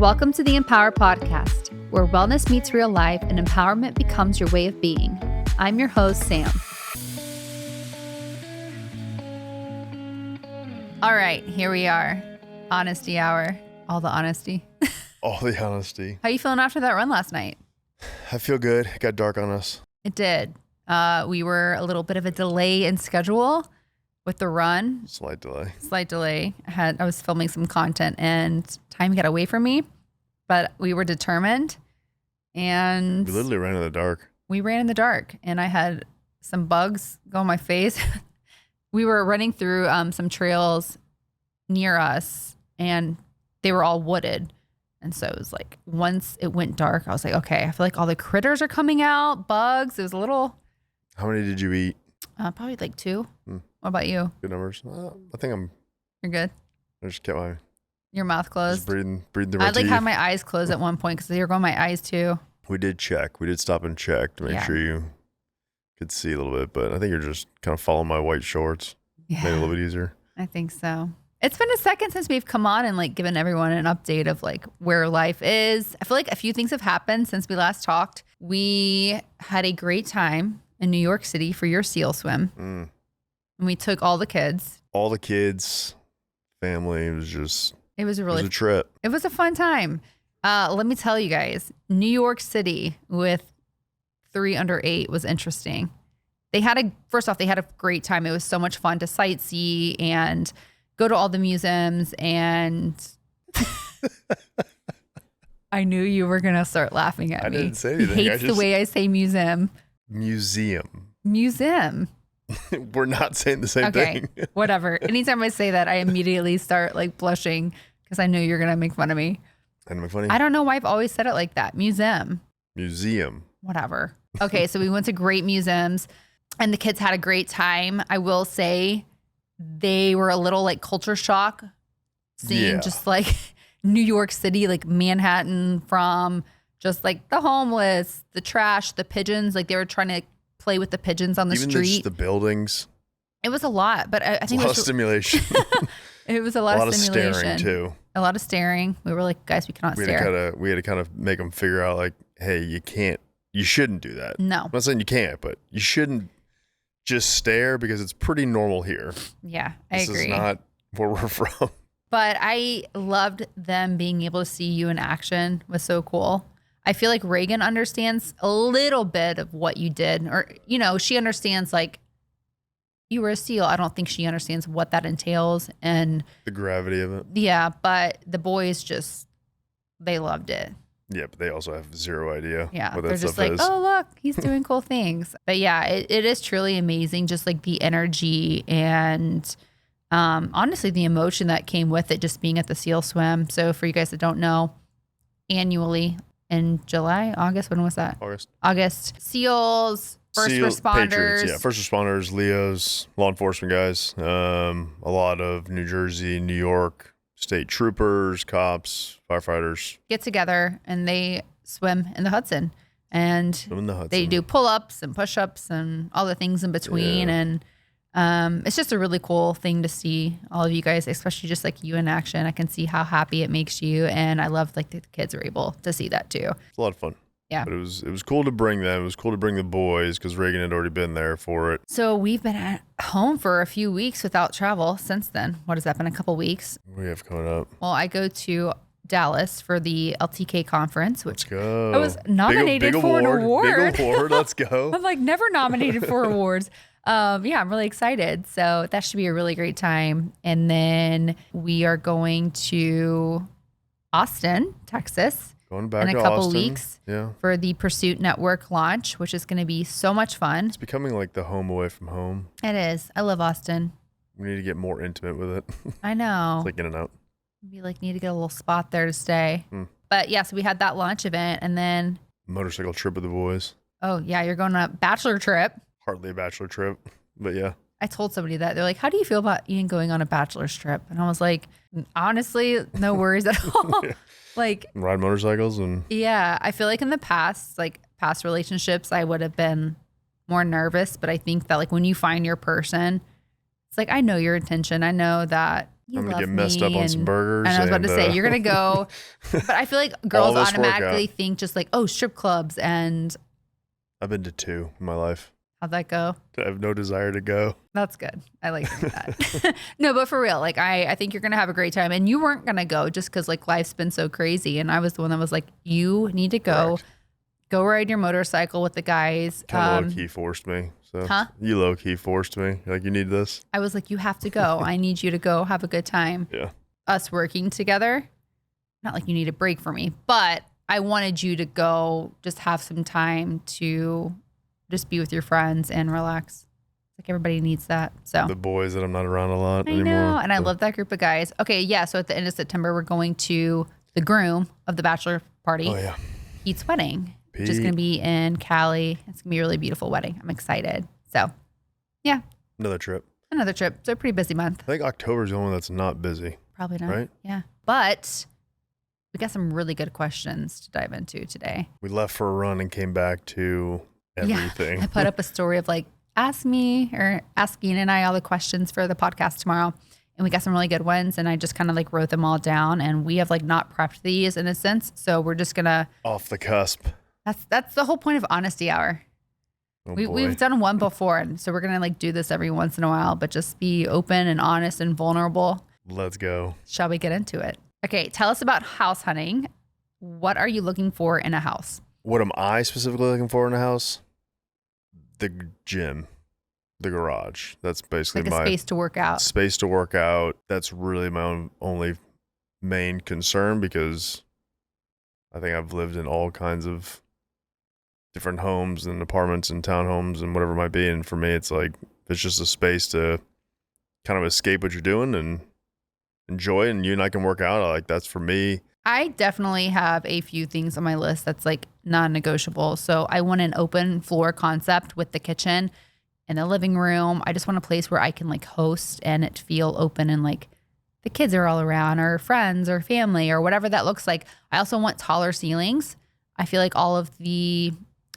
Welcome to the Empower Podcast, where wellness meets real life and empowerment becomes your way of being. I'm your host, Sam. All right, here we are. Honesty hour. All the honesty. All the honesty. How you feeling after that run last night? I feel good. It got dark on us. It did. We were a little bit of a delay in schedule with the run. Slight delay. I was filming some content and time got away from me, but we were determined and We literally ran in the dark. We ran in the dark and I had some bugs go on my face. We were running through some trails near us and they were all wooded. And so it was like, once it went dark, I was like, okay, I feel like all the critters are coming out, bugs. It was a little. How many did you eat? Probably like 2. What about you? Good numbers. I think You're good? I just kept Your mouth closed? just breathing through my I teeth. had my eyes closed at one point because they were going my eyes too. We did check. We did stop and check to make Yeah. sure you could see a little bit, but I think you're just kind of following my white shorts. Made it a little bit easier. I think so. It's been a second since we've come on and like given everyone an update of like where life is. I feel like a few things have happened since we last talked. We had a great time in New York City for your SEAL swim. And we took all the kids. All the kids, family. It was a trip. It was a fun time. Let me tell you guys, New York City with 3 under 8 was interesting. First off, they had a great time. It was so much fun to sightsee and go to all the museums. And I knew you were going to start laughing at me. I didn't say anything. He hates the way I say museum. Museum. We're not saying the same thing. Whatever. Anytime I say that, I immediately start like blushing because I know you're going to make fun of me. I make funny. I don't know why I've always said it like that. Museum. Whatever. Okay, so we went to great museums and the kids had a great time. I will say they were a little like culture shock seeing just like New York City, like Manhattan, from just like the homeless, the trash, the pigeons. Like they were trying to play with the pigeons on the street. Even the buildings. It was a lot, but I think it was a lot of stimulation. It was a lot of stimulation. Staring too. A lot of staring. We were like, guys, we cannot stare. We had to kind of make them figure out like, hey, you shouldn't do that. No. I'm not saying you can't, but you shouldn't just stare because it's pretty normal here. Yeah, I agree. This is not where we're from. But I loved them being able to see you in action. It was so cool. I feel like Reagan understands a little bit of what you did, or, she understands like you were a SEAL. I don't think she understands what that entails and the gravity of it. Yeah. But the boys they loved it. Yeah. But they also have zero idea. Yeah. What that They're stuff just like, is. oh, look, he's doing cool things. But yeah, it is truly amazing. Just like the energy and honestly, the emotion that came with it, just being at the SEAL swim. So for you guys that don't know, annually, in July, August, when was that? August. SEALs, first responders. Patriots, yeah, first responders, Leos, law enforcement guys, a lot of New Jersey, New York, state troopers, cops, firefighters. Get together and they swim in the Hudson. And they do pull-ups and push-ups and all the things in between. Yeah. And it's just a really cool thing to see all of you guys, especially just like you in action. I can see how happy it makes you. And I love like the kids are able to see that too. It's a lot of fun. Yeah. But it was cool to bring them. It was cool to bring the boys because Reagan had already been there for it. So we've been at home for a few weeks without travel since then. What has that been, a couple weeks? What do we have coming up? Well, I go to Dallas for the LTK conference, which let's go. I was nominated for an award. Big award. Let's go. I'm like never nominated for awards. Yeah, I'm really excited. So that should be a really great time. And then we are going to Austin, Texas. Going back in to a couple Austin. Weeks for the Pursuit Network launch, which is going to be so much fun. It's becoming like the home away from home. It is. I love Austin. We need to get more intimate with it. I know. It's like in and out. We need to get a little spot there to stay. But yeah, so we had that launch event and then motorcycle trip with the boys. Oh yeah, you're going on a bachelor trip. Hardly a bachelor trip, but yeah. I told somebody that. They're like, how do you feel about Ian going on a bachelor's trip? And I was like, honestly, no worries at all. Like ride motorcycles and yeah, I feel like in the past relationships, I would have been more nervous. But I think that like when you find your person, it's like, I know your intention. I know that you I'm going love to get messed me, up on some burgers. And I was about to say, you're going to go. But I feel like girls this automatically think just like, oh, strip clubs. And I've been to 2 in my life. how'd that go? I have no desire to go. That's good. I like that. No, but for real, like I think you're going to have a great time. And you weren't going to go just because like life's been so crazy. And I was the one that was like, you need to go. Correct. Go ride your motorcycle with the guys. Kind of low-key forced me. So You low-key forced me. Like, you need this? I was like, you have to go. I need you to go have a good time. Yeah. Us working together. Not like you need a break for me, but I wanted you to go just have some time to just be with your friends and relax. Like everybody needs that. So The boys that I'm not around a lot I anymore. know. And I love that group of guys. Okay. Yeah. So at the end of September, we're going to the groom of the bachelor party. Oh, yeah. Pete's wedding. Which is going to be in Cali. It's going to be a really beautiful wedding. I'm excited. So, yeah. Another trip. It's a pretty busy month. I think October is the only one that's not busy. Probably not. Right? Yeah. But we got some really good questions to dive into today. We left for a run and came back to everything. Yeah. I put up a story of like, ask me or ask Ian and I all the questions for the podcast tomorrow. And we got some really good ones. And I just kind of like wrote them all down. And we have like not prepped these in a sense. So we're just going to. Off the cusp. That's the whole point of Honesty Hour. Oh, We've done one before, and so we're gonna like do this every once in a while, but just be open and honest and vulnerable. Let's go. Shall we get into it? Okay, tell us about house hunting. What are you looking for in a house? What am I specifically looking for in a house? The gym, the garage. That's basically Like my a space to work out. Space to work out. That's really my only main concern, because I think I've lived in all kinds of different homes and apartments and townhomes and whatever it might be. And for me, it's like, it's just a space to kind of escape what you're doing and enjoy, and you and I can work out. Like, that's for me. I definitely have a few things on my list that's like non-negotiable. So I want an open floor concept with the kitchen and the living room. I just want a place where I can like host and it feel open and like the kids are all around, or friends or family or whatever that looks like. I also want taller ceilings. I feel like all of the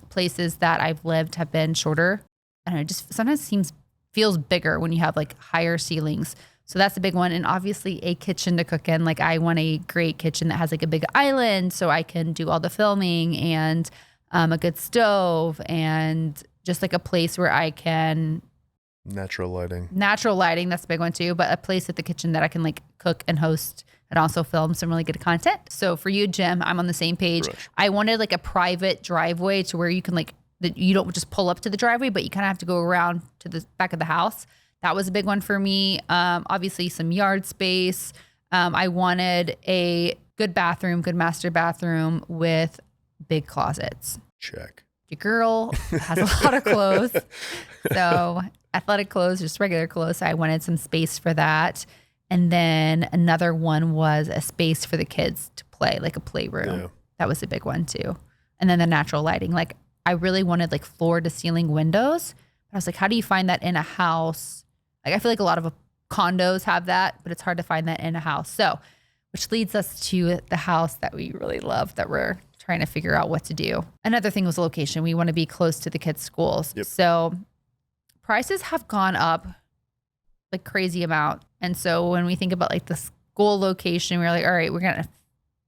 places that I've lived have been shorter. I don't know, it just sometimes feels bigger when you have like higher ceilings. So that's a big one. And obviously a kitchen to cook in. Like I want a great kitchen that has like a big island so I can do all the filming, and a good stove, and just like a place where I can. Natural lighting. That's a big one too. But a place at the kitchen that I can like cook and host and also film some really good content. So for you, Jim, I'm on the same page. Right. I wanted like a private driveway to where you can like, you don't just pull up to the driveway, but you kind of have to go around to the back of the house. That was a big one for me. Obviously some yard space. I wanted a good bathroom, good master bathroom with big closets. Check. Your girl has a lot of clothes. So athletic clothes, just regular clothes. So I wanted some space for that. And then another one was a space for the kids to play, like a playroom. Yeah. That was a big one too. And then the natural lighting. Like I really wanted like floor to ceiling windows. But I was like, how do you find that in a house? Like I feel like a lot of condos have that, but it's hard to find that in a house. So, which leads us to the house that we really love that we're trying to figure out what to do. Another thing was location. We want to be close to the kids' schools. Yep. So prices have gone up like crazy amount. And so when we think about like the school location, we're like, all right, we're going to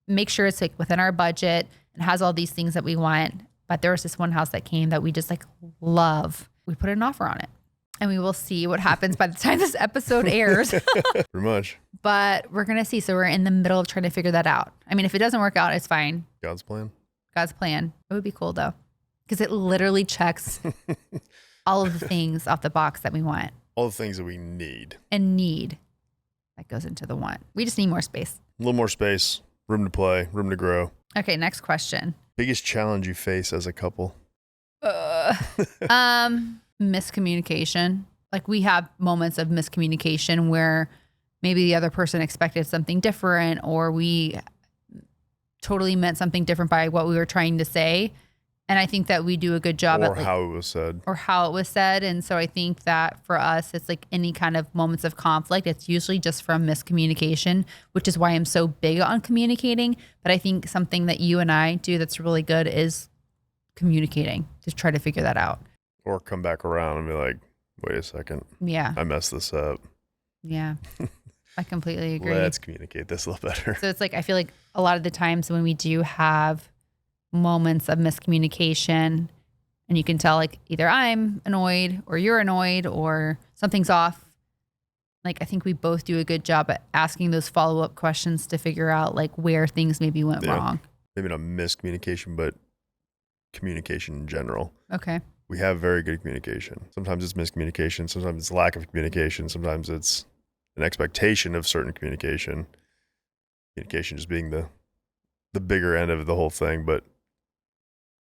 make sure it's like within our budget and has all these things that we want. But there was this one house that came that we just like love. We put an offer on it, and we will see what happens by the time this episode airs. Pretty much. But we're going to see. So we're in the middle of trying to figure that out. I mean, if it doesn't work out, it's fine. God's plan. God's plan. It would be cool though, because it literally checks all of the things off the box that we want. All the things that we need. And need. That goes into the want. We just need more space. A little more space, room to play, room to grow. Okay, next question. Biggest challenge you face as a couple? Miscommunication. Like we have moments of miscommunication where maybe the other person expected something different, or we totally meant something different by what we were trying to say. And I think that we do a good job Or at like, how it was said. And so I think that for us, it's like any kind of moments of conflict, it's usually just from miscommunication, which is why I'm so big on communicating. But I think something that you and I do that's really good is communicating to try to figure that out. Or come back around and be like, wait a second. Yeah. I messed this up. Yeah. I completely agree. Let's communicate this a little better. So it's like, I feel like a lot of the times when we do have moments of miscommunication and you can tell like either I'm annoyed or you're annoyed or something's off, like I think we both do a good job at asking those follow-up questions to figure out like where things maybe went wrong. Maybe not miscommunication, but communication in general. Okay. We have very good communication. Sometimes it's miscommunication. Sometimes it's lack of communication. Sometimes it's an expectation of certain communication. Communication just being the bigger end of the whole thing. But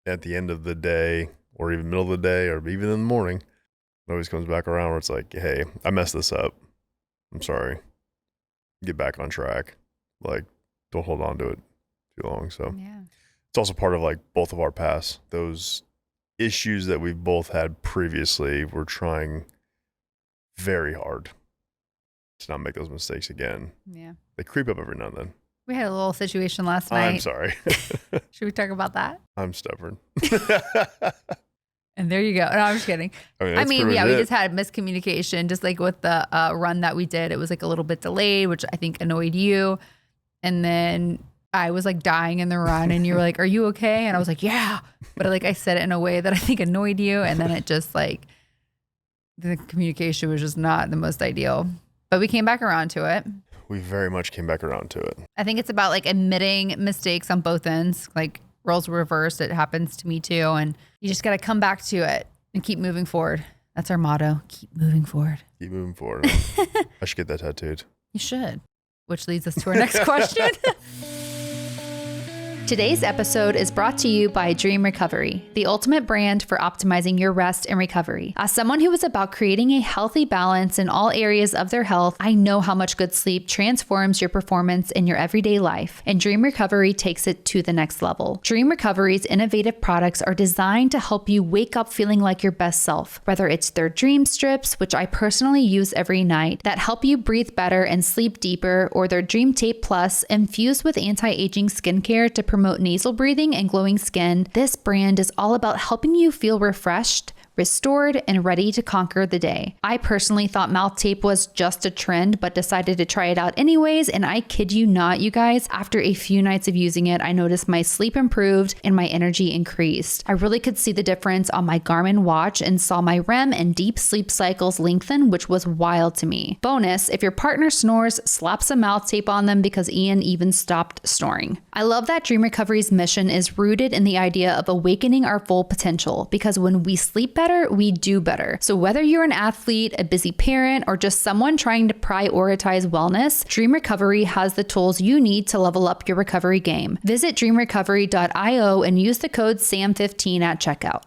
at the end of the day, or even middle of the day, or even in the morning, it always comes back around where it's like, hey, I messed this up. I'm sorry. Get back on track. Like, don't hold on to it too long. So it's also part of like both of our past. Those issues that we've both had previously, we're trying very hard to not make those mistakes again. Yeah. They creep up every now and then. We had a little situation last night. I'm sorry. Should we talk about that? I'm stubborn. And there you go. No, I'm just kidding. I mean, we just had miscommunication, just like with the run that we did. It was like a little bit delayed, which I think annoyed you. And then I was like dying in the run and you were like, are you okay? And I was like, yeah. But like I said it in a way that I think annoyed you. And then it just like, the communication was just not the most ideal. But we came back around to it. We very much came back around to it. I think it's about like admitting mistakes on both ends. Like roles reversed. It happens to me too. And you just got to come back to it and keep moving forward. That's our motto. Keep moving forward. Keep moving forward. I should get that tattooed. You should. Which leads us to our next question. Today's episode is brought to you by Dream Recovery, the ultimate brand for optimizing your rest and recovery. As someone who is about creating a healthy balance in all areas of their health, I know how much good sleep transforms your performance in your everyday life, and Dream Recovery takes it to the next level. Dream Recovery's innovative products are designed to help you wake up feeling like your best self, whether it's their Dream Strips, which I personally use every night, that help you breathe better and sleep deeper, or their Dream Tape Plus, infused with anti-aging skincare to promote nasal breathing and glowing skin. This brand is all about helping you feel refreshed, restored, and ready to conquer the day. I personally thought mouth tape was just a trend, but decided to try it out anyways, and I kid you not, you guys, after a few nights of using it, I noticed my sleep improved and my energy increased. I really could see the difference on my Garmin watch and saw my REM and deep sleep cycles lengthen, which was wild to me. Bonus, if your partner snores, slap some mouth tape on them because Ian even stopped snoring. I love that Dream Recovery's mission is rooted in the idea of awakening our full potential, because when we sleep better, we do better. So whether you're an athlete, a busy parent, or just someone trying to prioritize wellness, Dream Recovery has the tools you need to level up your recovery game. Visit dreamrecovery.io and use the code SAM15 at checkout.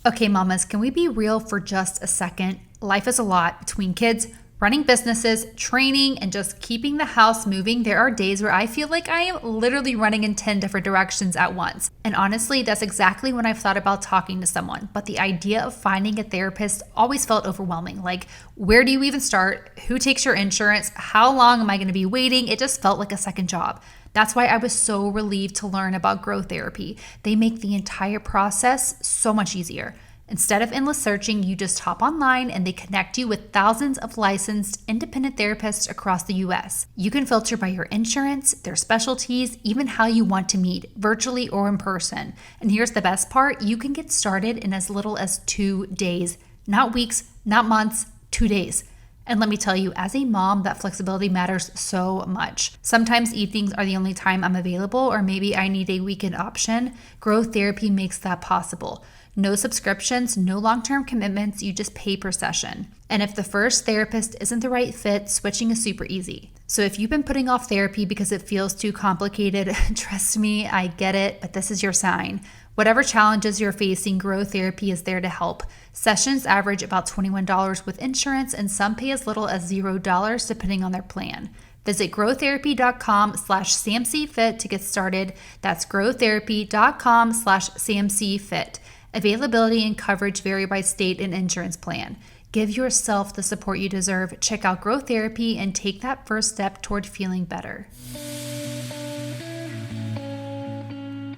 Okay, mamas, can we be real for just a second? Life is a lot between kids, running businesses, training, and just keeping the house moving. There are days where I feel like I am literally running in 10 different directions at once. And honestly, that's exactly when I've thought about talking to someone. But the idea of finding a therapist always felt overwhelming. Like, where do you even start? Who takes your insurance? How long am I going to be waiting? It just felt like a second job. That's why I was so relieved to learn about Growth Therapy. They make the entire process so much easier. Instead of endless searching, you just hop online and they connect you with thousands of licensed independent therapists across the US. You can filter by your insurance, their specialties, even how you want to meet, virtually or in person. And here's the best part, you can get started in as little as 2 days. Not weeks, not months, 2 days. And let me tell you, as a mom, that flexibility matters so much. Sometimes evenings are the only time I'm available, or maybe I need a weekend option. Growth Therapy makes that possible. No subscriptions, no long-term commitments, you just pay per session. And if the first therapist isn't the right fit, switching is super easy. So if you've been putting off therapy because it feels too complicated, trust me, I get it, but this is your sign. Whatever challenges you're facing, Growth Therapy is there to help. Sessions average about $21 with insurance, and some pay as little as $0 depending on their plan. Visit growtherapy.com/SamCFit to get started. That's growtherapy.com/SamCFit. Availability and coverage vary by state and insurance plan. Give yourself the support you deserve. Check out Growth Therapy and take that first step toward feeling better.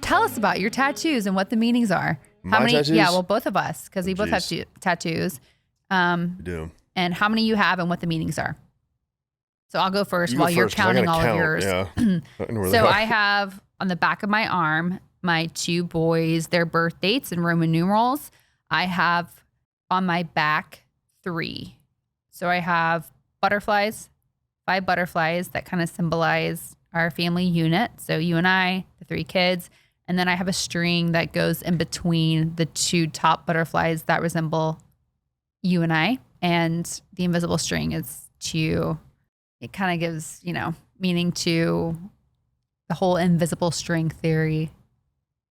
Tell us about your tattoos and what the meanings are. My tattoos? Yeah, well, both of us, because we both have tattoos. We do. And how many you have and what the meanings are. So I'll go first You while go you're first, 'cause I counting gotta all of count, yours. Yeah. I know where So they are. I have on the back of my arm my 2 boys, their birth dates in Roman numerals. I have on my back 3. So I have butterflies, 5 butterflies that kind of symbolize our family unit. So you and I, the 3 kids. And then I have a string that goes in between the 2 top butterflies that resemble you and I. And the invisible string is it kind of gives, meaning to the whole invisible string theory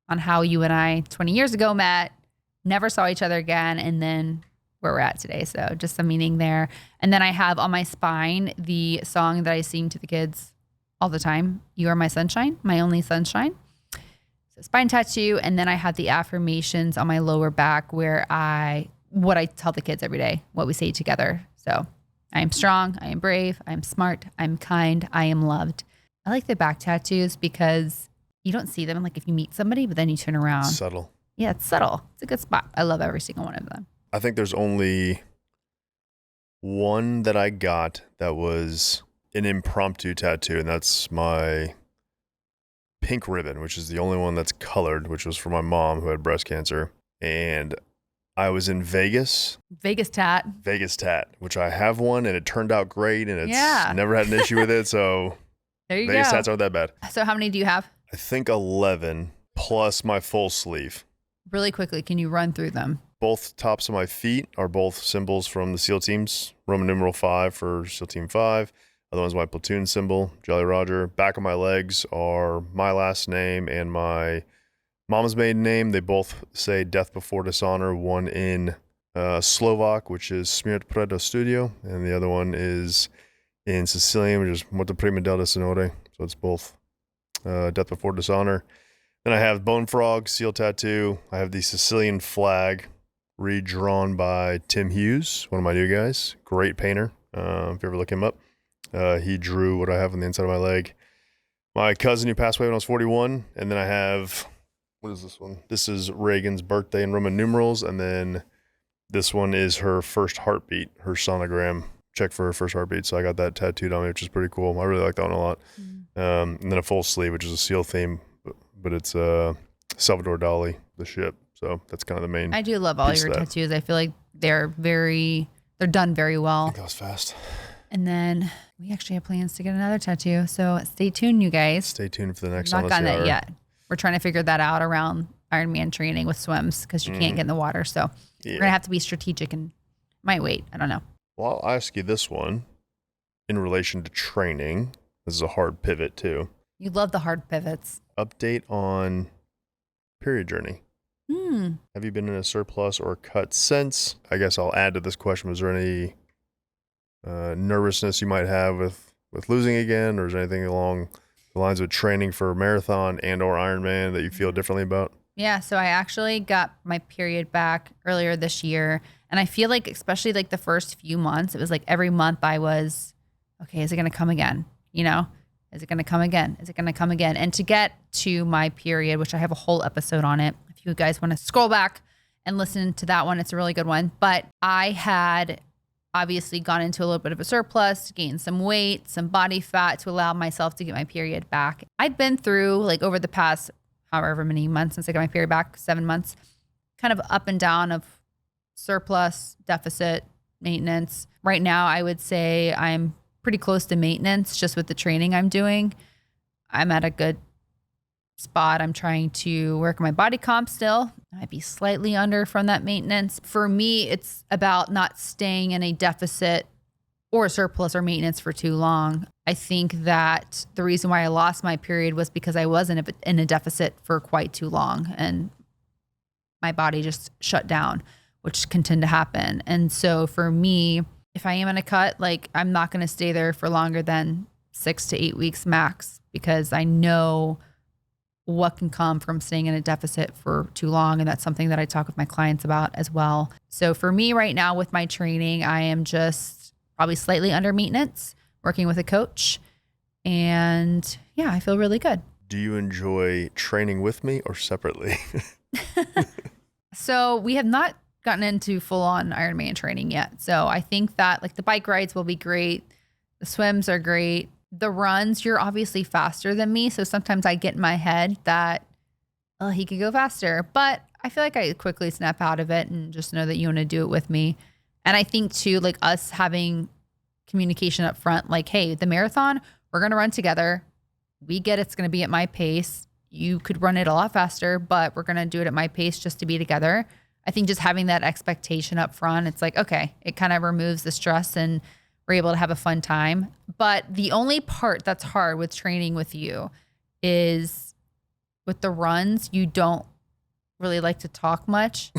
on how you and I 20 years ago met, never saw each other again, and then where we're at today. So just some meaning there. And then I have on my spine the song that I sing to the kids all the time. You are my sunshine, my only sunshine. So spine tattoo. And then I have the affirmations on my lower back where what I tell the kids every day, what we say together. So I am strong, I am brave, I am smart, I'm kind, I am loved. I like the back tattoos because you don't see them like if you meet somebody, but then you turn around. Subtle. Yeah, it's subtle. It's a good spot. I love every single one of them. I think there's only one that I got that was an impromptu tattoo, and that's my pink ribbon, which is the only one that's colored, which was for my mom who had breast cancer. And I was in Vegas, tat. which I have one, and it turned out great, and it's never had an issue with it. So there you Vegas go. tats aren't that bad. So how many do you have? I think 11 plus my full sleeve. Really quickly, can you run through them? Both tops of my feet are both symbols from the SEAL teams. Roman numeral 5 for SEAL Team 5. Other one's my platoon symbol, Jolly Roger. Back of my legs are my last name and my mom's maiden name. They both say death before dishonor. One in Slovak, which is Smrt pred studio, and the other one is in Sicilian, which is Morte prima del dishonore. So it's both death before dishonor. Then I have Bone Frog, seal tattoo. I have the Sicilian flag redrawn by Tim Hughes, one of my new guys. Great painter. If you ever look him up, he drew what I have on the inside of my leg. My cousin who passed away when I was 41. And then I have, what is this one? This is Reagan's birthday in Roman numerals. And then this one is her first heartbeat, her sonogram. Check for her first heartbeat. So I got that tattooed on me, which is pretty cool. I really like that one a lot. And then a full sleeve, which is a SEAL theme, but it's Salvador Dali, the ship. So that's kind of the main. I do love all your tattoos. I feel like they're done very well. I think that was fast. And then we actually have plans to get another tattoo. So stay tuned, you guys. Stay tuned for the next Not one. gotten that yet. We're trying to figure that out around Ironman training with swims because you can't get in the water. So we're going to have to be strategic and might wait. I don't know. Well, I'll ask you this one in relation to training. This is a hard pivot too. You love the hard pivots. Update on period journey. Have you been in a surplus or cut since? I guess I'll add to this question. Was there any nervousness you might have with losing again, or is there anything along the lines of training for a marathon and or Ironman that you feel differently about? Yeah, so I actually got my period back earlier this year, and I feel like especially like the first few months, it was like every month I was, okay, is it going to come again? Is it going to come again? Is it going to come again? And to get to my period, which I have a whole episode on it, if you guys want to scroll back and listen to that one, it's a really good one. But I had obviously gone into a little bit of a surplus, gained some weight, some body fat to allow myself to get my period back. I'd been through like over the past however many months since I got my period back, 7 months, kind of up and down of surplus, deficit, maintenance. Right now, I would say I'm pretty close to maintenance just with the training I'm doing. I'm at a good spot. I'm trying to work my body comp still. I might be slightly under from that maintenance. For me, it's about not staying in a deficit or surplus or maintenance for too long. I think that the reason why I lost my period was because I was in a deficit for quite too long and my body just shut down, which can tend to happen. And so for me, if I am in a cut, like I'm not going to stay there for longer than 6 to 8 weeks max, because I know what can come from staying in a deficit for too long. And that's something that I talk with my clients about as well. So for me right now with my training, I am just probably slightly under maintenance, working with a coach. And yeah, I feel really good. Do you enjoy training with me or separately? So we have not gotten into full on Ironman training yet. So I think that like the bike rides will be great. The swims are great. The runs, you're obviously faster than me. So sometimes I get in my head that, oh, he could go faster. But I feel like I quickly snap out of it and just know that you want to do it with me. And I think too, like us having communication up front, like, hey, the marathon, we're going to run together. We get it's going to be at my pace. You could run it a lot faster, but we're going to do it at my pace just to be together. I think just having that expectation up front, it's like, okay, it kind of removes the stress and we're able to have a fun time. But the only part that's hard with training with you is with the runs, you don't really like to talk much.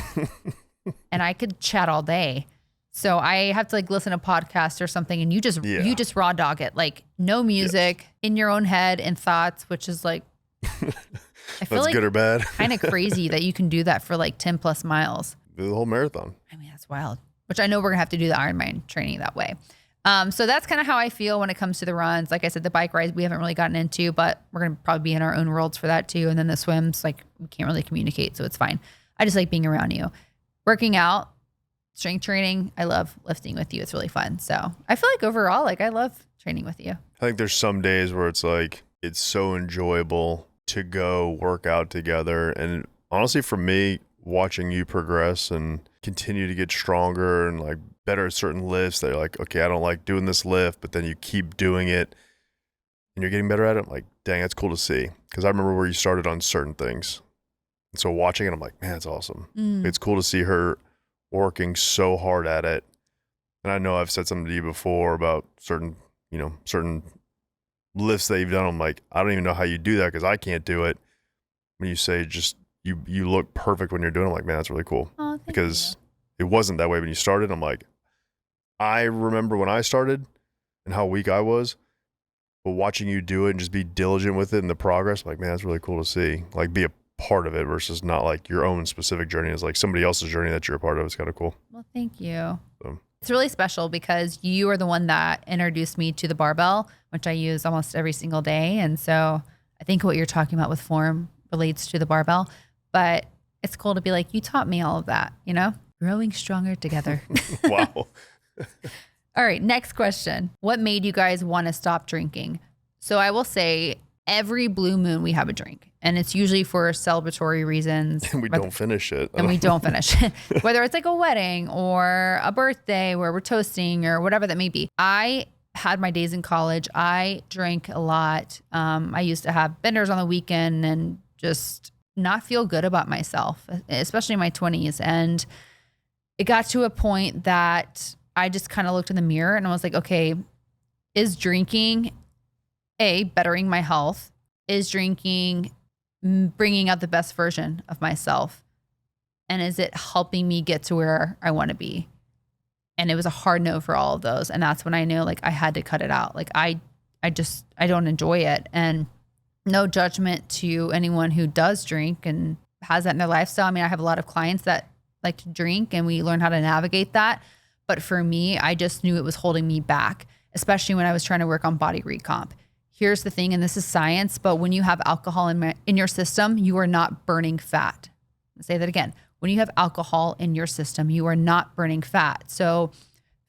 And I could chat all day. So I have to like listen to podcasts or something and you just raw dog it. Like no music, in your own head and thoughts, which is like, I feel That's like good or bad. kind of crazy that you can do that for like 10 plus miles. Do the whole marathon. I mean, that's wild, which I know we're gonna have to do the Ironman training that way. So that's kind of how I feel when it comes to the runs. Like I said, the bike rides, we haven't really gotten into, but we're going to probably be in our own worlds for that too. And then the swims, like we can't really communicate. So it's fine. I just like being around you. Working out, strength training. I love lifting with you. It's really fun. So I feel like overall, like I love training with you. I think there's some days where it's like, it's so enjoyable to go work out together. And honestly, for me, watching you progress and continue to get stronger and like better at certain lifts that you're like, okay, I don't like doing this lift, but then you keep doing it and you're getting better at it. I'm like, dang, that's cool to see. Because I remember where you started on certain things. And so watching it, I'm like, man, that's awesome. It's cool to see her working so hard at it. And I know I've said something to you before about certain lifts that you've done. I'm like, I don't even know how you do that because I can't do it. When you say just you look perfect when you're doing it, I'm like, man, that's really cool. Oh, Because it wasn't that way when you started. I'm like, I remember when I started and how weak I was, but watching you do it and just be diligent with it and the progress, I'm like, man, that's really cool to see. Like be a part of it versus not like your own specific journey. It's like somebody else's journey that you're a part of. It's kind of cool. Well, thank you. So. It's really special because you are the one that introduced me to the barbell, which I use almost every single day. And so I think what you're talking about with form relates to the barbell, but it's cool to be like, you taught me all of that, you know, growing stronger together. Wow. All right. Next question. What made you guys want to stop drinking? So I will say every blue moon we have a drink and it's usually for celebratory reasons. And we don't finish it. And we don't finish it. Whether it's like a wedding or a birthday where we're toasting or whatever that may be. I had my days in college. I drank a lot. I used to have benders on the weekend and just not feel good about myself, especially in my 20s. And it got to a point that I just kind of looked in the mirror and I was like, okay, is drinking bettering my health? Is drinking bringing out the best version of myself? And is it helping me get to where I want to be? And it was a hard no for all of those. And that's when I knew like I had to cut it out. Like I don't enjoy it. And no judgment to anyone who does drink and has that in their lifestyle. I mean, I have a lot of clients that like to drink and we learn how to navigate that. But for me, I just knew it was holding me back, especially when I was trying to work on body recomp. Here's the thing, and this is science, but when you have alcohol in your system, you are not burning fat. I'll say that again. When you have alcohol in your system, you are not burning fat. So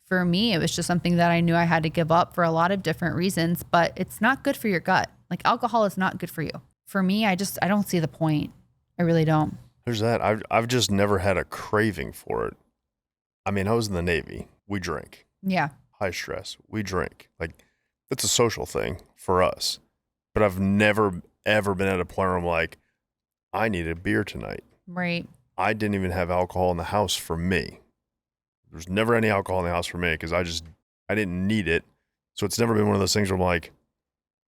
for me, it was just something that I knew I had to give up for a lot of different reasons, but it's not good for your gut. Like alcohol is not good for you. For me, I don't see the point. I really don't. There's that. I've just never had a craving for it. I mean, I was in the Navy. We drank. Yeah. High stress. We drink. Like, that's a social thing for us. But I've never, ever been at a point where I'm like, I need a beer tonight. Right. I didn't even have alcohol in the house for me. There's never any alcohol in the house for me because I didn't need it. So it's never been one of those things where I'm like,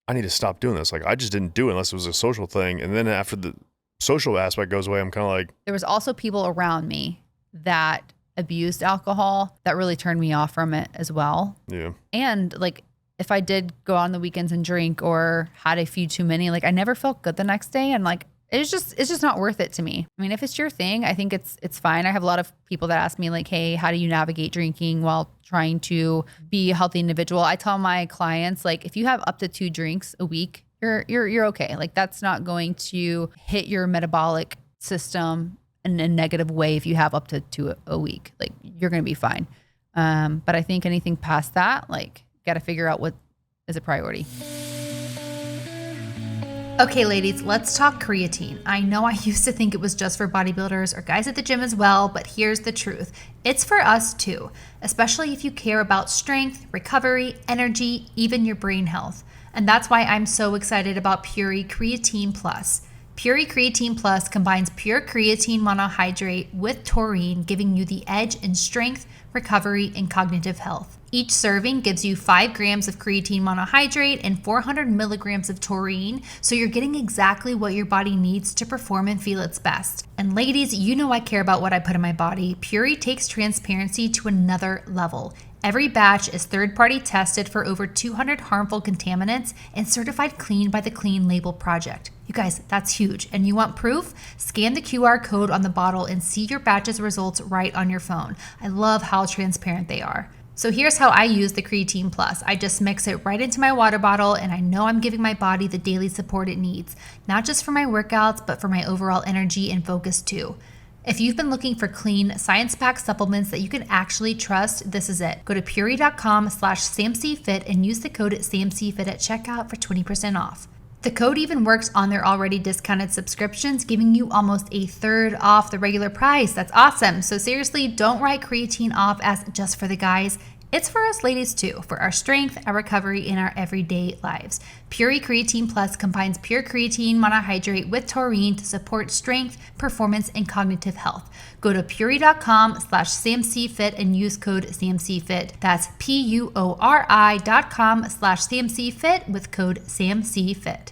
I need to stop doing this. Like, I just didn't do it unless it was a social thing. And then after the social aspect goes away, I'm kind of like. There was also people around me that abused alcohol that really turned me off from it as well. Yeah. And like, if I did go on the weekends and drink or had a few too many, like I never felt good the next day. And like, it's just not worth it to me. I mean, if it's your thing, I think it's fine. I have a lot of people that ask me like, hey, how do you navigate drinking while trying to be a healthy individual? I tell my clients, like, if you have up to 2 drinks a week, you're okay. Like that's not going to hit your metabolic system in a negative way. If you have up to 2 a week, like you're going to be fine. But I think anything past that, like got to figure out what is a priority. Okay, ladies, let's talk creatine. I know I used to think it was just for bodybuilders or guys at the gym as well, but here's the truth. It's for us too, especially if you care about strength, recovery, energy, even your brain health. And that's why I'm so excited about Puri Creatine Plus. Puri Creatine Plus combines pure creatine monohydrate with taurine, giving you the edge in strength, recovery, and cognitive health. Each serving gives you 5 grams of creatine monohydrate and 400 milligrams of taurine, so you're getting exactly what your body needs to perform and feel its best. And ladies, you know I care about what I put in my body. Puri takes transparency to another level. Every batch is third-party tested for over 200 harmful contaminants and certified clean by the Clean Label Project. You guys, that's huge. And you want proof? Scan the QR code on the bottle and see your batch's results right on your phone. I love how transparent they are. So here's how I use the Creatine Plus. I just mix it right into my water bottle, and I know I'm giving my body the daily support it needs, not just for my workouts, but for my overall energy and focus too. If you've been looking for clean, science-backed supplements that you can actually trust, this is it. Go to puri.com/SamCFit and use the code SamCFit at checkout for 20% off. The code even works on their already discounted subscriptions, giving you almost a third off the regular price. That's awesome. So seriously, don't write creatine off as just for the guys. It's for us ladies too, for our strength, our recovery, and our everyday lives. Puri Creatine Plus combines pure creatine monohydrate with taurine to support strength, performance, and cognitive health. Go to puri.com/SamCFit and use code SamCFit. That's PUORI.com/SamCFit with code SamCFit.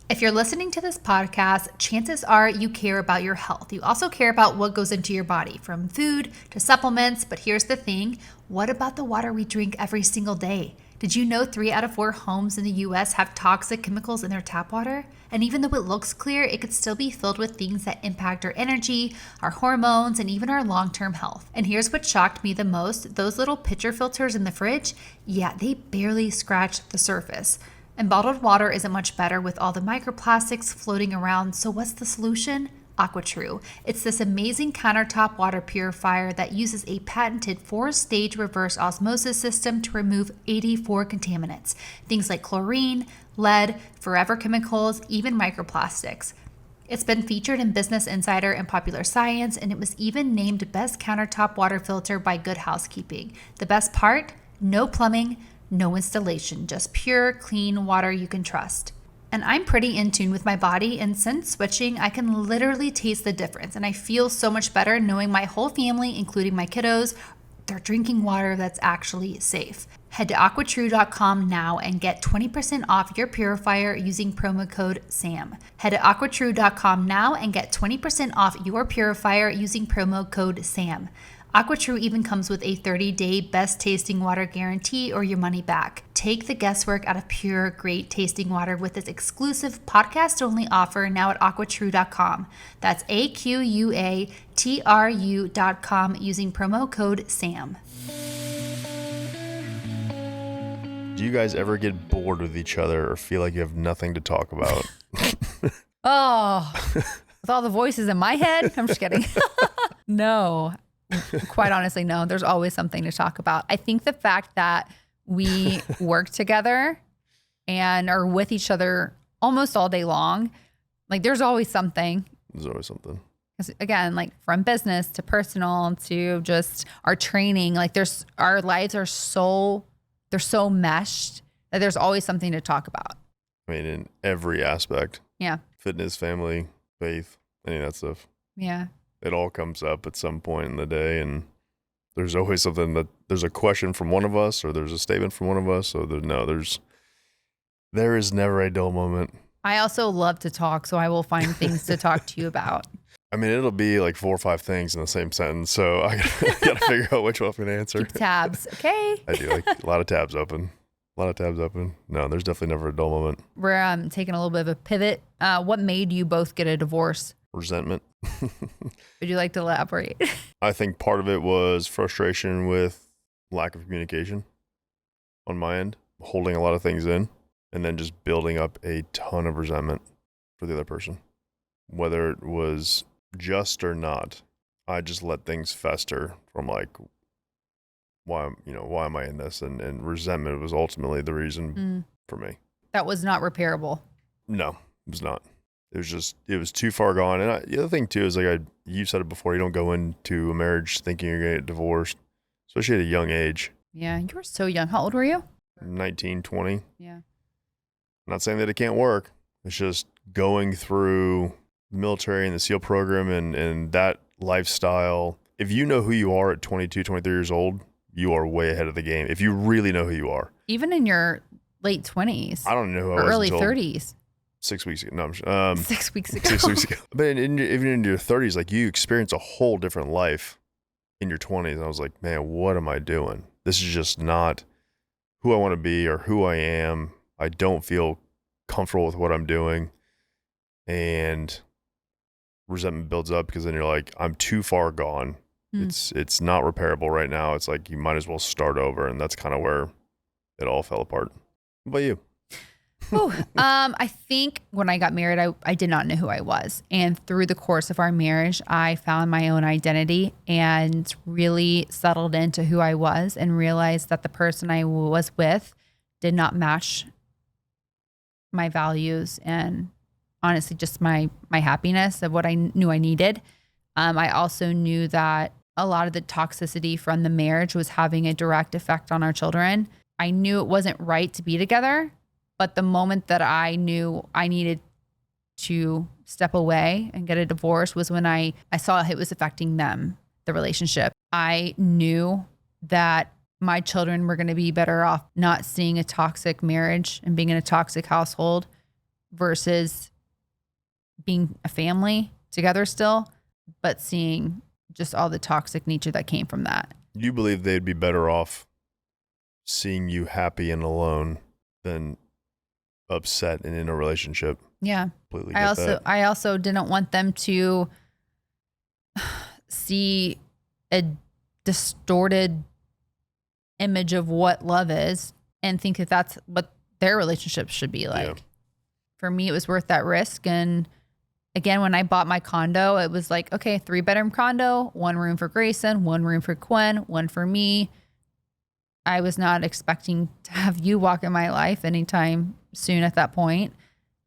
If you're listening to this podcast, chances are you care about your health. You also care about what goes into your body, from food to supplements. But here's the thing, what about the water we drink every single day? Did you know 3 out of 4 homes in the US have toxic chemicals in their tap water? And even though it looks clear, it could still be filled with things that impact our energy, our hormones, and even our long-term health. And here's what shocked me the most, those little pitcher filters in the fridge, yeah, they barely scratch the surface. And bottled water isn't much better with all the microplastics floating around. So what's the solution? AquaTrue. It's this amazing countertop water purifier that uses a patented 4-stage reverse osmosis system to remove 84 contaminants. Things like chlorine, lead, forever chemicals, even microplastics. It's been featured in Business Insider and Popular Science, and it was even named Best Countertop Water Filter by Good Housekeeping. The best part? No plumbing, no installation, just pure, clean water you can trust. And I'm pretty in tune with my body, and since switching, I can literally taste the difference. And I feel so much better knowing my whole family, including my kiddos, they're drinking water that's actually safe. Head to aquatrue.com now and get 20% off your purifier using promo code SAM. Head to aquatrue.com now and get 20% off your purifier using promo code SAM. AquaTrue even comes with a 30-day best tasting water guarantee or your money back. Take the guesswork out of pure, great tasting water with this exclusive podcast-only offer now at aquatrue.com. That's AQUATRU.com using promo code SAM. Do you guys ever get bored with each other or feel like you have nothing to talk about? Oh, with all the voices in my head? I'm just kidding. No. Quite honestly, no. There's always something to talk about. I think the fact that we work together and are with each other almost all day long, like there's always something. There's always something. 'Cause again, like from business to personal to just our training, like our lives are they're so meshed that there's always something to talk about. I mean, in every aspect. Yeah. Fitness, family, faith, any of that stuff. Yeah. It all comes up at some point in the day, and there's always something that there's a question from one of us or there's a statement from one of us. So there is never a dull moment. I also love to talk, so I will find things to talk to you about. I mean, it'll be like 4 or 5 things in the same sentence, so I gotta figure out which one I'm gonna answer. Keep tabs, okay? I do, like a lot of tabs open. No, there's definitely never a dull moment. We're taking a little bit of a pivot. What made you both get a divorce? Resentment. Would you like to elaborate? I think part of it was frustration with lack of communication on my end, holding a lot of things in, and then just building up a ton of resentment for the other person. Whether it was just or not, I just let things fester from like why am I in this? And resentment was ultimately the reason for me. That was not repairable. No, it was not. It was too far gone. And the other thing too is like you said it before, you don't go into a marriage thinking you're going to get divorced, especially at a young age. Yeah, you were so young. How old were you? 19, 20. Yeah. I'm not saying that it can't work. It's just going through the military and the SEAL program and that lifestyle. If you know who you are at 22, 23 years old, you are way ahead of the game. If you really know who you are. Even in your late 20s. I don't know who I or was early until 30s. 6 weeks ago. No, 6 weeks ago. 6 weeks ago. But even in your 30s, like you experience a whole different life in your 20s. And I was like, man, what am I doing? This is just not who I want to be or who I am. I don't feel comfortable with what I'm doing. And resentment builds up because then you're like, I'm too far gone. It's not repairable right now. It's like you might as well start over. And that's kind of where it all fell apart. What about you? I think when I got married, I did not know who I was. And through the course of our marriage, I found my own identity and really settled into who I was and realized that the person I was with did not match my values and honestly just my happiness of what I knew I needed. I also knew that a lot of the toxicity from the marriage was having a direct effect on our children. I knew it wasn't right to be together. But the moment that I knew I needed to step away and get a divorce was when I saw it was affecting them, the relationship. I knew that my children were going to be better off not seeing a toxic marriage and being in a toxic household versus being a family together still, but seeing just all the toxic nature that came from that. You believe they'd be better off seeing you happy and alone than upset and in a relationship. Yeah. Completely I also didn't want them to see a distorted image of what love is and think that that's what their relationship should be like. Yeah. For me, it was worth that risk. And again, when I bought my condo, it was like, okay, 3-bedroom condo, 1 room for Grayson, 1 room for Quinn, 1 for me. I was not expecting to have you walk in my life anytime soon at that point.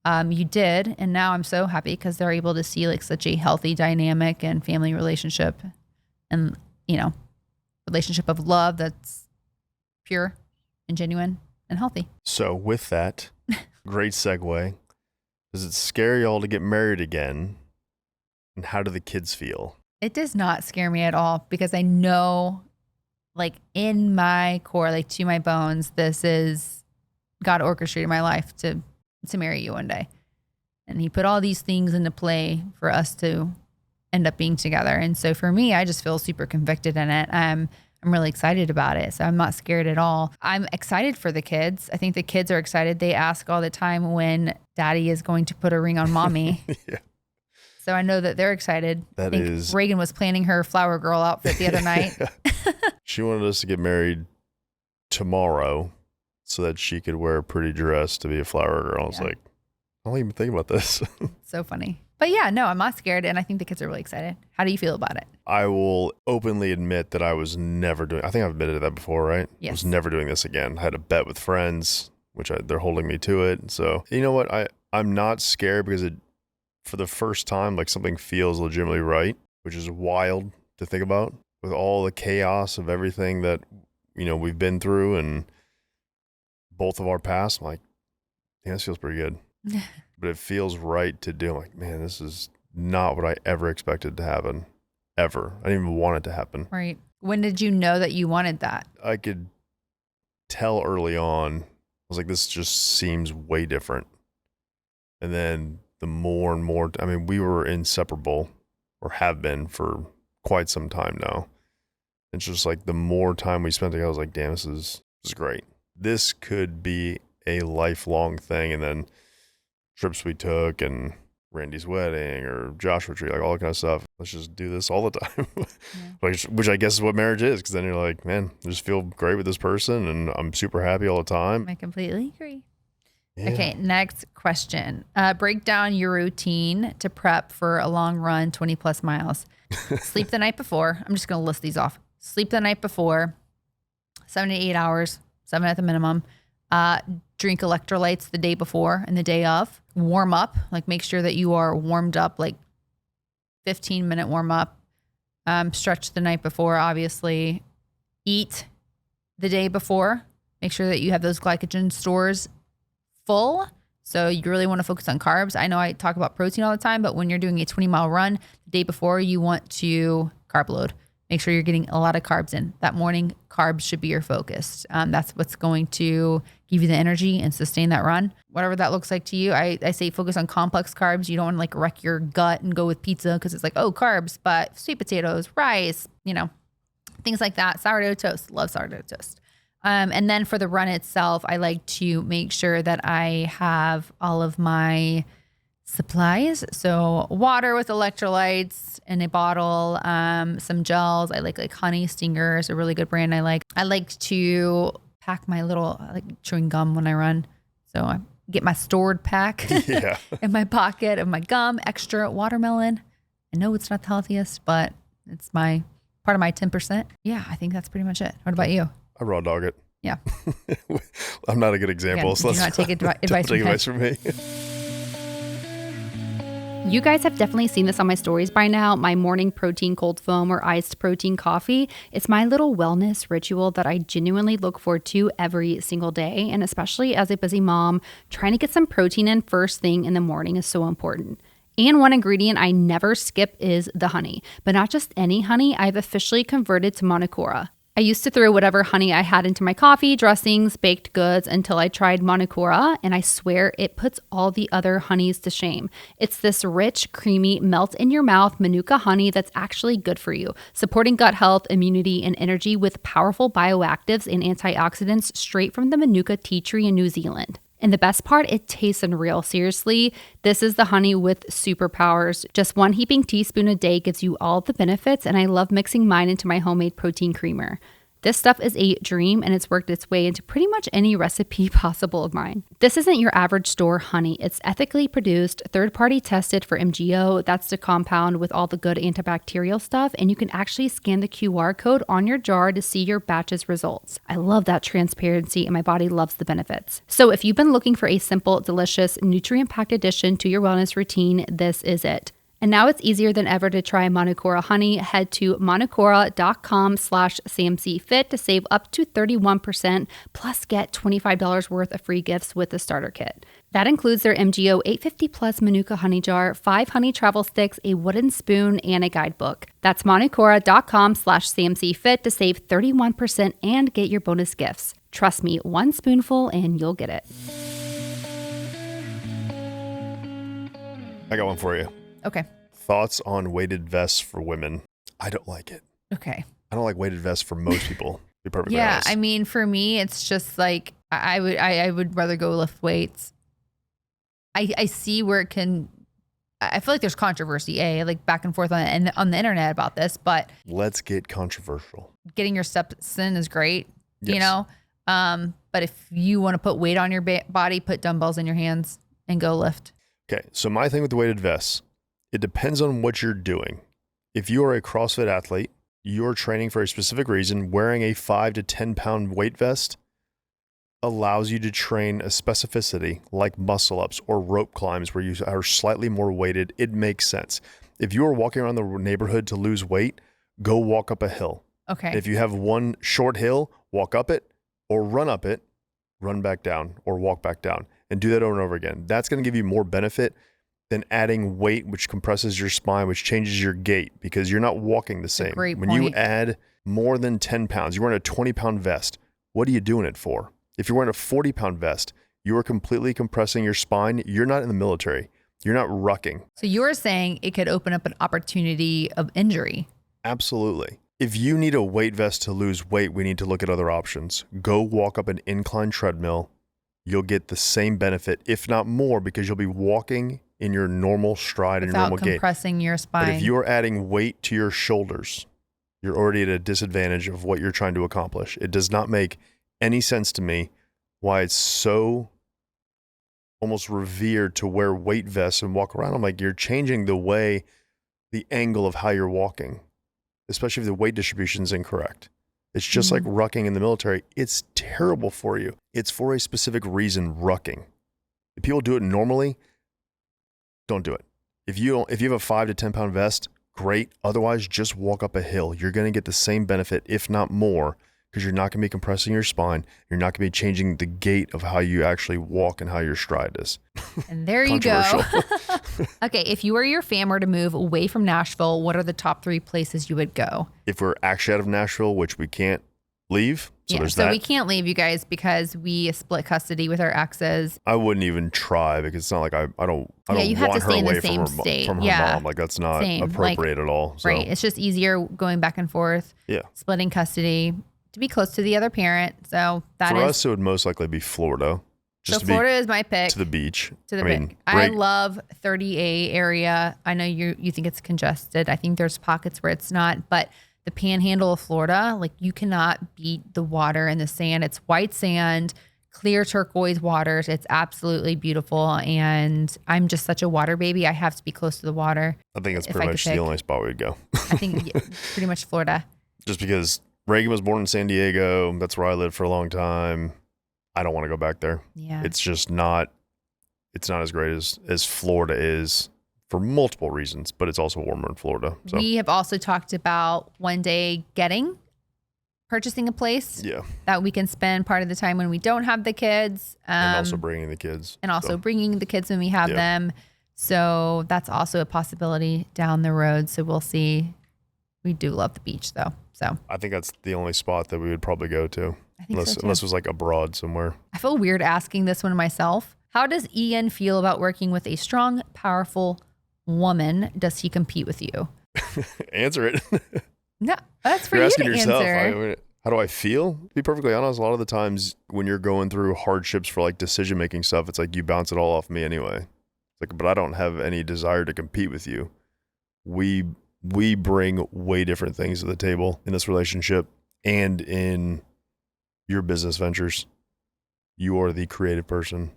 You did. And now I'm so happy because they're able to see like such a healthy dynamic and family relationship and, relationship of love that's pure and genuine and healthy. So with that, great segue. Does it scare y'all to get married again? And how do the kids feel? It does not scare me at all because I know like in my core, like to my bones, this is God orchestrated my life to marry you one day. And he put all these things into play for us to end up being together. And so for me, I just feel super convicted in it. I'm really excited about it. So I'm not scared at all. I'm excited for the kids. I think the kids are excited. They ask all the time when daddy is going to put a ring on mommy. Yeah. So I know that they're excited. That is. Reagan was planning her flower girl outfit the other night. She wanted us to get married tomorrow so that she could wear a pretty dress to be a flower girl. I was like, I don't even think about this. So funny. But yeah, no, I'm not scared. And I think the kids are really excited. How do you feel about it? I will openly admit that I was never doing, I think I've admitted that before, right? Yes. I was never doing this again. I had a bet with friends, which they're holding me to it. So, you know what? I'm not scared because for the first time, like something feels legitimately right, which is wild to think about with all the chaos of everything that, we've been through and both of our past. I'm like, yeah, this feels pretty good. But it feels right to do. I'm like, man, this is not what I ever expected to happen, ever. I didn't even want it to happen. Right. When did you know that you wanted that? I could tell early on. I was like, this just seems way different. And then the more and more, we were inseparable or have been for quite some time now. It's just like the more time we spent together, I was like, damn, this is great. This could be a lifelong thing. And then trips we took and Randy's wedding or Joshua tree, like all that kind of stuff. Let's just do this all the time. Yeah. Which I guess is what marriage is. Cause then you're like, man, I just feel great with this person and I'm super happy all the time. I completely agree. Yeah. Okay. Next question. Break down your routine to prep for a long run, 20 plus miles. Sleep the night before. I'm just going to list these off. Sleep the night before. 7 to 8 hours, 7 at the minimum. Drink electrolytes the day before and the day of. Warm up, like make sure that you are warmed up, like 15-minute warm up. Stretch the night before, obviously. Eat the day before. Make sure that you have those glycogen stores full. So you really want to focus on carbs. I know I talk about protein all the time, but when you're doing a 20-mile run, the day before, you want to carb load. Make sure you're getting a lot of carbs in. That morning, carbs should be your focus. That's what's going to give you the energy and sustain that run. Whatever that looks like to you, I say focus on complex carbs. You don't want to like wreck your gut and go with pizza because it's like, oh, carbs, but sweet potatoes, rice, things like that. Sourdough toast, love sourdough toast. And then for the run itself, I like to make sure that I have all of my supplies. So water with electrolytes in a bottle, some gels. I like Honey Stinger is a really good brand I like. I like to pack I like chewing gum when I run. So I get my stored pack in my pocket of my gum, extra watermelon. I know it's not the healthiest, but it's my part of my 10%. Yeah, I think that's pretty much it. What about you? I raw dog it. Yeah. I'm not a good example. Again, so let's not take advice from me. You guys have definitely seen this on my stories by now. My morning protein cold foam or iced protein coffee. It's my little wellness ritual that I genuinely look forward to every single day. And especially as a busy mom, trying to get some protein in first thing in the morning is so important. And one ingredient I never skip is the honey. But not just any honey, I've officially converted to Monocora. I used to throw whatever honey I had into my coffee, dressings, baked goods until I tried Monocora, and I swear it puts all the other honeys to shame. It's this rich, creamy, melt-in-your-mouth Manuka honey that's actually good for you, supporting gut health, immunity, and energy with powerful bioactives and antioxidants straight from the Manuka tea tree in New Zealand. And the best part, it tastes unreal. Seriously, this is the honey with superpowers. Just 1 heaping teaspoon a day gives you all the benefits, and I love mixing mine into my homemade protein creamer. This stuff is a dream, and it's worked its way into pretty much any recipe possible of mine. This isn't your average store honey. It's ethically produced, third-party tested for MGO. That's the compound with all the good antibacterial stuff, and you can actually scan the QR code on your jar to see your batch's results. I love that transparency, and my body loves the benefits. So if you've been looking for a simple, delicious, nutrient-packed addition to your wellness routine, this is it. And now it's easier than ever to try Monocora honey. Head to monocora.com/SamCFit to save up to 31%, plus get $25 worth of free gifts with the starter kit. That includes their MGO 850 Plus Manuka honey jar, 5 honey travel sticks, a wooden spoon, and a guidebook. That's monocora.com/SamCFit to save 31% and get your bonus gifts. Trust me, 1 spoonful and you'll get it. I got one for you. Okay. Thoughts on weighted vests for women? I don't like it. Okay. I don't like weighted vests for most people. To be perfectly honest. I mean, for me, it's just like I would rather go lift weights. I see where it can. I feel like there's controversy, like back and forth on the internet about this, but let's get controversial. Getting your steps in is great, yes. But if you want to put weight on your body, put dumbbells in your hands and go lift. Okay, so my thing with the weighted vests. It depends on what you're doing. If you are a CrossFit athlete, you're training for a specific reason, wearing a 5 to 10 pound weight vest allows you to train a specificity like muscle ups or rope climbs where you are slightly more weighted. It makes sense. If you are walking around the neighborhood to lose weight, go walk up a hill. Okay. If you have one short hill, walk up it or run up it, run back down or walk back down and do that over and over again. That's going to give you more benefit than adding weight, which compresses your spine, which changes your gait because you're not walking the same. Great when point. you add more than 10 pounds, you're wearing a 20 pound vest. What are you doing it for? If you're wearing a 40 pound vest, you are completely compressing your spine. You're not in the military. You're not rucking. So you were saying it could open up an opportunity of injury. Absolutely. If you need a weight vest to lose weight, we need to look at other options. Go walk up an incline treadmill. You'll get the same benefit, if not more, because you'll be walking in your normal stride and your normal gait. Without compressing your spine. But if you are adding weight to your shoulders, you're already at a disadvantage of what you're trying to accomplish. It does not make any sense to me why it's so almost revered to wear weight vests and walk around. I'm like, you're changing the angle of how you're walking, especially if the weight distribution is incorrect. It's just like rucking in the military. It's terrible for you. It's for a specific reason, rucking. If people do it normally, don't do it. If you have a 5 to 10 pound vest, great. Otherwise, just walk up a hill. You're going to get the same benefit, if not more, because you're not going to be compressing your spine. You're not going to be changing the gait of how you actually walk and how your stride is. And there you go. Okay, if you or your fam were to move away from Nashville, what are the top 3 places you would go? If we're actually out of Nashville, which we can't leave. So we can't leave, you guys, because we split custody with our exes. I wouldn't even try because it's not like I don't you have want to her stay in the away same from her, state. from her mom. Like that's not appropriate at all. So. Right. It's just easier going back and forth. Yeah. Splitting custody to be close to the other parent. So for us, it would most likely be Florida. So Florida is my pick. To the beach. I love 30A area. I know you think it's congested. I think there's pockets where it's not, but the panhandle of Florida, like you cannot beat the water and the sand. It's white sand, clear turquoise waters. It's absolutely beautiful. And I'm just such a water baby. I have to be close to the water. I think it's pretty much the only spot we'd go. I think pretty much Florida. Just because Reagan was born in San Diego. That's where I lived for a long time. I don't want to go back there. Yeah. It's just not, it's not as great as Florida is for multiple reasons, but it's also warmer in Florida. So. We have also talked about one day purchasing a place that we can spend part of the time when we don't have the kids. And also bringing the kids. Bringing the kids when we have them. So that's also a possibility down the road. So we'll see. We do love the beach though. So I think that's the only spot that we would probably go to. I think so too. Unless it was like abroad somewhere. I feel weird asking this one myself. How does Ian feel about working with a strong, powerful woman? Does he compete with you? Answer it. No, that's for you're you asking to yourself. answer. How do I feel? To be perfectly honest, a lot of the times when you're going through hardships for like decision making stuff, it's like you bounce it all off me anyway. It's like, but I don't have any desire to compete with you. We bring way different things to the table in this relationship and in your business ventures. You are the creative person.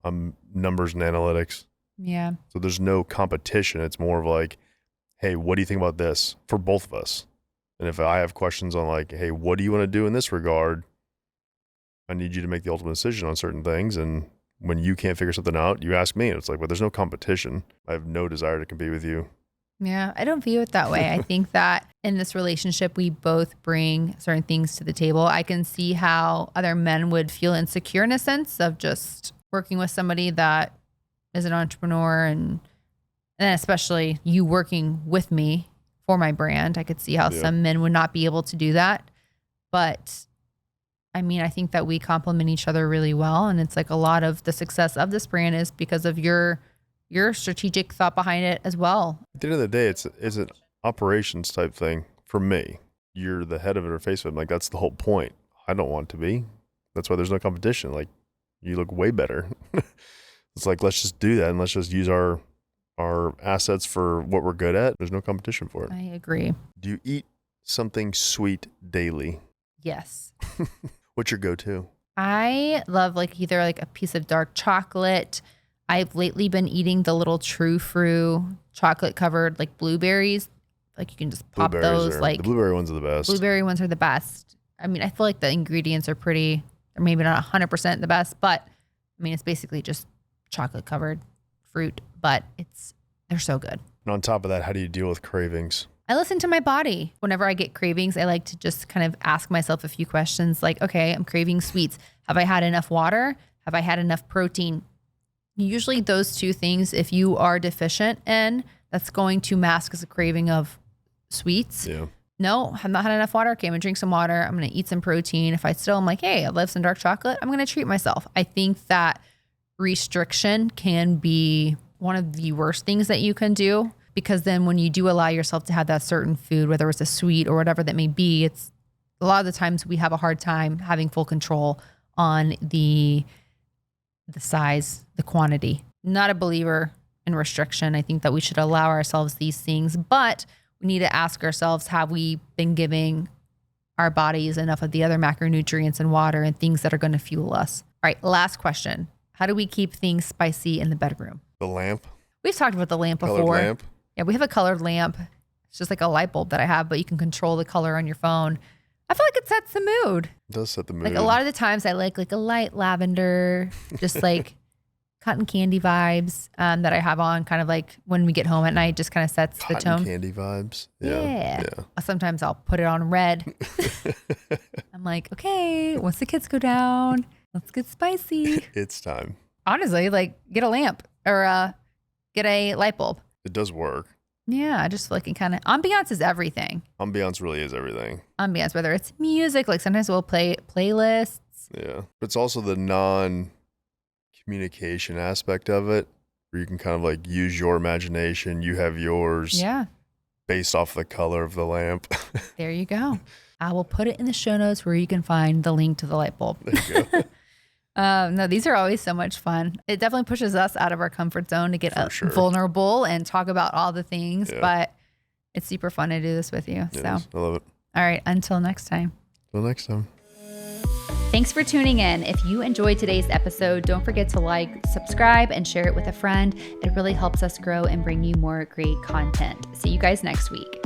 I'm numbers and analytics. Yeah. So there's no competition. It's more of like, hey, what do you think about this for both of us? And if I have questions on like, hey, what do you want to do in this regard? I need you to make the ultimate decision on certain things. And when you can't figure something out, you ask me. And it's like, well, there's no competition. I have no desire to compete with you. Yeah, I don't view it that way. I think that in this relationship, we both bring certain things to the table. I can see how other men would feel insecure in a sense of just working with somebody that is an entrepreneur and especially you working with me for my brand. I could see how some men would not be able to do that. But I mean, I think that we complement each other really well. And it's like a lot of the success of this brand is because of your strategic thought behind it as well. At the end of the day, it's an operations type thing for me. You're the head of it or face of it. Like that's the whole point. I don't want to be. That's why there's no competition. Like you look way better. It's like, let's just do that. And let's just use our assets for what we're good at. There's no competition for it. I agree. Do you eat something sweet daily? Yes. What's your go-to? I love like either like a piece of dark chocolate. I've lately been eating the little True Fruit chocolate covered like blueberries. Like you can just pop those. Like the blueberry ones are the best. Blueberry ones are the best. I mean, I feel like the ingredients are they're maybe not 100% the best, but I mean, it's basically just chocolate covered fruit, but they're so good. And on top of that, how do you deal with cravings? I listen to my body. Whenever I get cravings, I like to just kind of ask myself a few questions like, okay, I'm craving sweets. Have I had enough water? Have I had enough protein? Usually those two things, if you are deficient in, that's going to mask as a craving of sweets. Yeah. No, I've not had enough water. Okay, I'm gonna drink some water. I'm gonna eat some protein. If I'm like, hey, I love some dark chocolate, I'm gonna treat myself. I think that restriction can be one of the worst things that you can do, because then when you do allow yourself to have that certain food, whether it's a sweet or whatever that may be, it's a lot of the times we have a hard time having full control on the size, the quantity. Not a believer in restriction. I think that we should allow ourselves these things, but we need to ask ourselves, have we been giving our bodies enough of the other macronutrients and water and things that are going to fuel us? All right, last question. How do we keep things spicy in the bedroom? The lamp. We've talked about the lamp before. Colored lamp. Yeah, we have a colored lamp. It's just like a light bulb that I have, but you can control the color on your phone. I feel like it sets the mood. It does set the mood. Like a lot of the times I like a light lavender, just like cotton candy vibes that I have on kind of like when we get home at night, just kind of sets the tone. Cotton candy vibes. Yeah. Sometimes I'll put it on red. I'm like, okay, once the kids go down, let's get spicy. It's time. Honestly, like get a lamp or get a light bulb. It does work. Yeah, I just feel like it kind of, ambiance is everything. Ambiance really is everything. Ambiance, whether it's music, like sometimes we'll play playlists. Yeah. But it's also the non-communication aspect of it, where you can kind of like use your imagination. You have yours. Yeah. Based off the color of the lamp. There you go. I will put it in the show notes where you can find the link to the light bulb. There you go. No, these are always so much fun. It definitely pushes us out of our comfort zone to get vulnerable and talk about all the things, but it's super fun to do this with you. It so is. I love it. All right. Until next time. Till next time. Thanks for tuning in. If you enjoyed today's episode, don't forget to like, subscribe, and share it with a friend. It really helps us grow and bring you more great content. See you guys next week.